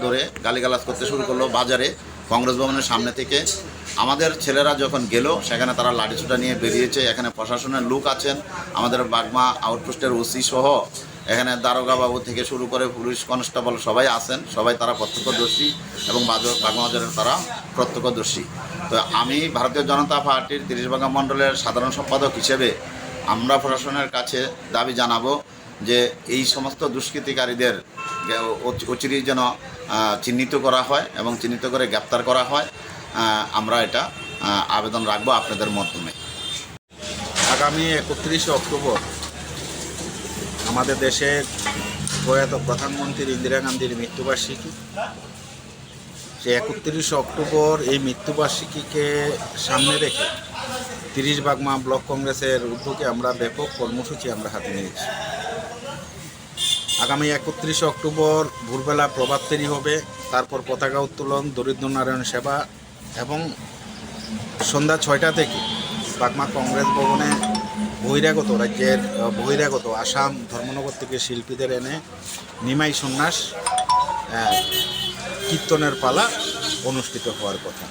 ধরে গালিগালাজ করতে শুরু করলো বাজারে কংগ্রেস ভবনের সামনে থেকে। আমাদের ছেলেরা যখন গেল সেখানে তারা লাঠিসোঁটা নিয়ে বেরিয়েছে। এখানে প্রশাসনের লোক আছেন, আমাদের বাগমা আউটপোস্টের ওসি সহ এখানে দারোগা বাবু থেকে শুরু করে পুলিশ কনস্টেবল সবাই আছেন, সবাই তারা প্রত্যক্ষদর্শী এবং বাগমা বাজারের তারা প্রত্যক্ষদর্শী। তো আমি ভারতীয় জনতা পার্টির 30 বাগা মণ্ডলের সাধারণ সম্পাদক হিসেবে আমরা প্রশাসনের কাছে দাবি জানাবো যে এই সমস্ত দুষ্কৃতিকারীদের অচিরেই যেন চিহ্নিত করা হয় এবং চিহ্নিত করে গ্রেপ্তার করা হয়। আমরা এটা আবেদন রাখবো আপনাদের মাধ্যমে। আগামী 31 অক্টোবর আমাদের দেশের প্রয়াত প্রধানমন্ত্রী ইন্দিরা গান্ধীর মৃত্যুবার্ষিকী। সেই 31 অক্টোবর এই মৃত্যুবার্ষিকীকে সামনে রেখে 30 বাগমা ব্লক কংগ্রেসের উদ্যোগে আমরা ব্যাপক কর্মসূচি আমরা হাতে নিয়েছি। আগামী 31 অক্টোবর ভোরবেলা প্রভাত ফেরি হবে, তারপর পতাকা উত্তোলন, দরিদ্র নারায়ণ সেবা এবং সন্ধ্যা 6টা থেকে বাগমা কংগ্রেস ভবনে রাজ্যের বহিরাগত আসাম ধর্মনগর থেকে শিল্পীদের এনে নিমাই সন্ন্যাস কীর্তনের পালা অনুষ্ঠিত হওয়ার কথা।